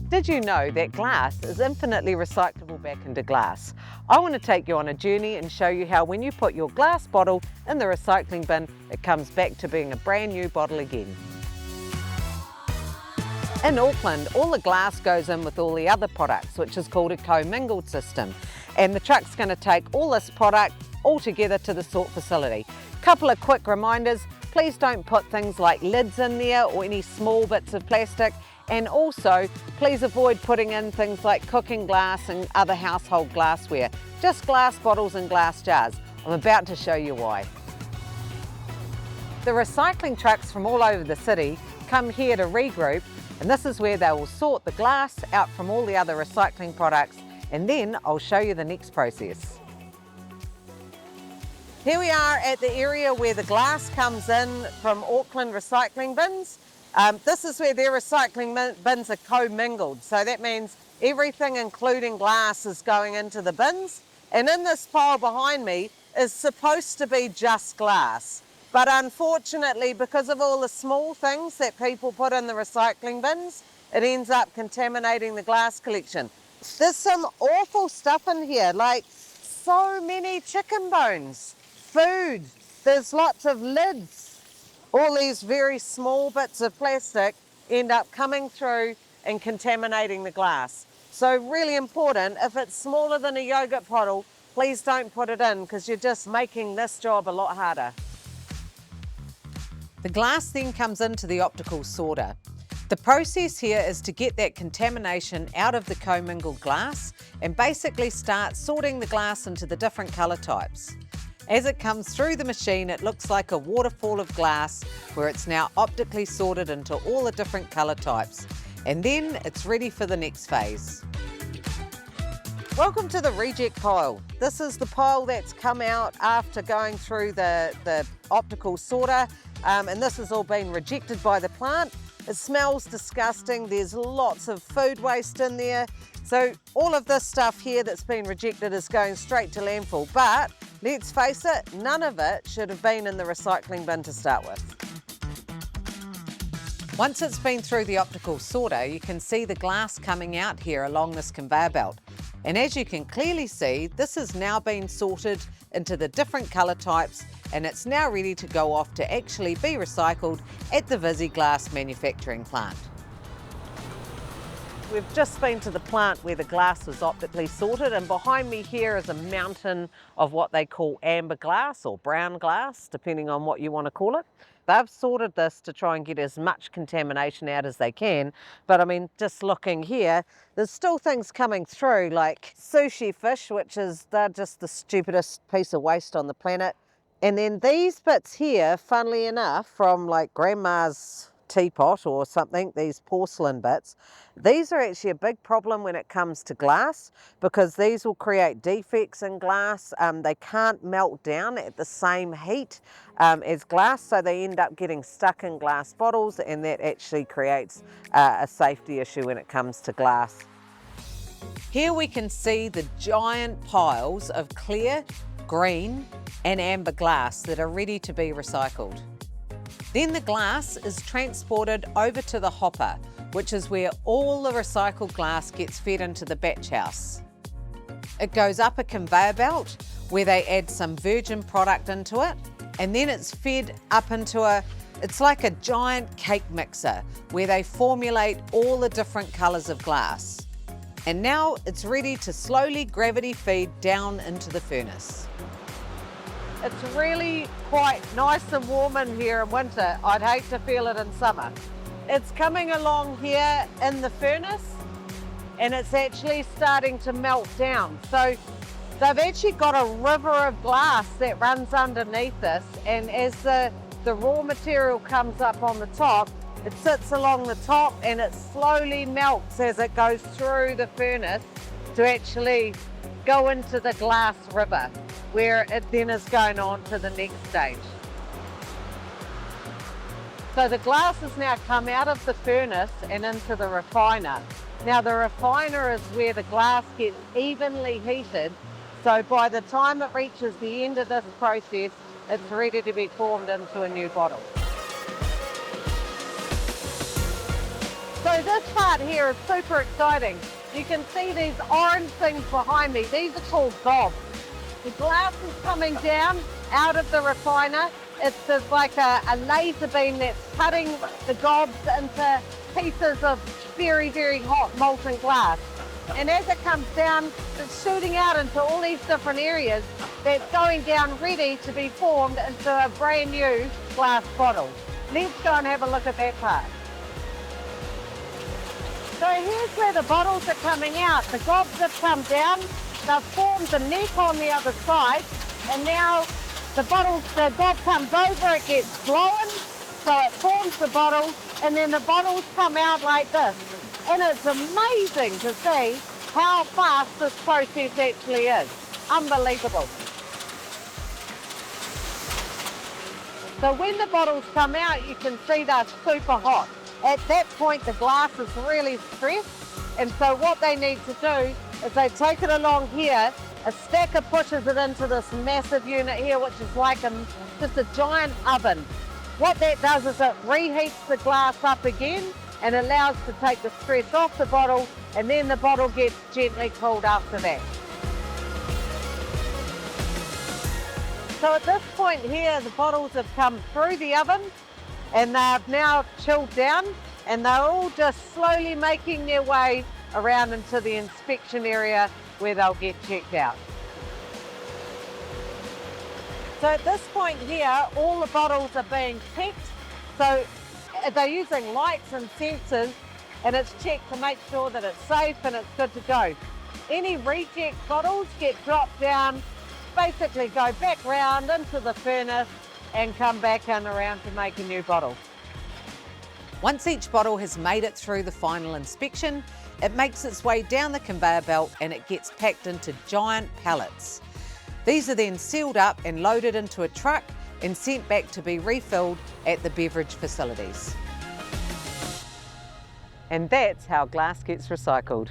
Did you know that glass is infinitely recyclable back into glass? I want to take you on a journey and show you how when you put your glass bottle in the recycling bin, it comes back to being a brand new bottle again. In Auckland, all the glass goes in with all the other products, which is called a co-mingled system. And the truck's going to take all this product all together to the sort facility. Couple of quick reminders, please don't put things like lids in there or any small bits of plastic. And also, please avoid putting in things like cooking glass and other household glassware. Just glass bottles and glass jars. I'm about to show you why. The recycling trucks from all over the city come here to regroup, and this is where they will sort the glass out from all the other recycling products, and then I'll show you the next process. Here we are at the area where the glass comes in from Auckland recycling bins. This is where their recycling bins are co-mingled, so that means everything including glass is going into the bins, and in this pile behind me is supposed to be just glass, but unfortunately because of all the small things that people put in the recycling bins, it ends up contaminating the glass collection. There's some awful stuff in here, like so many chicken bones, food, there's lots of lids. All these very small bits of plastic end up coming through and contaminating the glass. So really important, if it's smaller than a yogurt bottle, please don't put it in because you're just making this job a lot harder. The glass then comes into the optical sorter. The process here is to get that contamination out of the co-mingled glass and basically start sorting the glass into the different colour types. As it comes through the machine, it looks like a waterfall of glass where it's now optically sorted into all the different colour types. And then it's ready for the next phase. Welcome to the reject pile. This is the pile that's come out after going through the optical sorter, and this has all been rejected by the plant. It smells disgusting, there's lots of food waste in there. So all of this stuff here that's been rejected is going straight to landfill, but let's face it, none of it should have been in the recycling bin to start with. Once it's been through the optical sorter, you can see the glass coming out here along this conveyor belt. And as you can clearly see, this has now been sorted into the different colour types, and it's now ready to go off to actually be recycled at the Visy Glass manufacturing plant. We've just been to the plant where the glass was optically sorted, and behind me here is a mountain of what they call amber glass or brown glass, depending on what you want to call it. They've sorted this to try and get as much contamination out as they can, but I mean, just looking here, there's still things coming through like sushi fish, they're just the stupidest piece of waste on the planet. And then these bits here, funnily enough, from like grandma's teapot or something, these porcelain bits, these are actually a big problem when it comes to glass because these will create defects in glass. They can't melt down at the same heat as glass, so they end up getting stuck in glass bottles, and that actually creates a safety issue when it comes to glass. Here we can see the giant piles of clear, green and amber glass that are ready to be recycled. Then the glass is transported over to the hopper, which is where all the recycled glass gets fed into the batch house. It goes up a conveyor belt where they add some virgin product into it, and then it's fed up into it's like a giant cake mixer where they formulate all the different colours of glass. And now it's ready to slowly gravity feed down into the furnace. It's really quite nice and warm in here in winter. I'd hate to feel it in summer. It's coming along here in the furnace and it's actually starting to melt down. So they've actually got a river of glass that runs underneath this, and as the raw material comes up on the top, it sits along the top and it slowly melts as it goes through the furnace to actually go into the glass river, where it then is going on to the next stage. So the glass has now come out of the furnace and into the refiner. Now the refiner is where the glass gets evenly heated, so by the time it reaches the end of this process, it's ready to be formed into a new bottle. So So this part here is super exciting. You can see these orange things behind me. These are called gobs. The glass is coming down out of the refiner. It's just like a laser beam that's cutting the gobs into pieces of very, very hot molten glass. And as it comes down, it's shooting out into all these different areas that's going down ready to be formed into a brand new glass bottle. Let's go and have a look at that part. So here's where the bottles are coming out. The gobs have come down, they've formed the neck on the other side, and now the gob comes over, it gets blown, so it forms the bottle, and then the bottles come out like this. And it's amazing to see how fast this process actually is. Unbelievable. So when the bottles come out, you can see they're super hot. At that point, the glass is really stressed, and so what they need to do is they take it along here, a stacker pushes it into this massive unit here, which is like just a giant oven. What that does is it reheats the glass up again and allows to take the stress off the bottle, and then the bottle gets gently cooled after that. So at this point here, the bottles have come through the oven and they've now chilled down, and they're all just slowly making their way around into the inspection area where they'll get checked out. So at this point here, all the bottles are being checked. So they're using lights and sensors, and it's checked to make sure that it's safe and it's good to go. Any reject bottles get dropped down, basically go back round into the furnace and come back in around to make a new bottle. Once each bottle has made it through the final inspection, it makes its way down the conveyor belt and it gets packed into giant pallets. These are then sealed up and loaded into a truck and sent back to be refilled at the beverage facilities. And that's how glass gets recycled.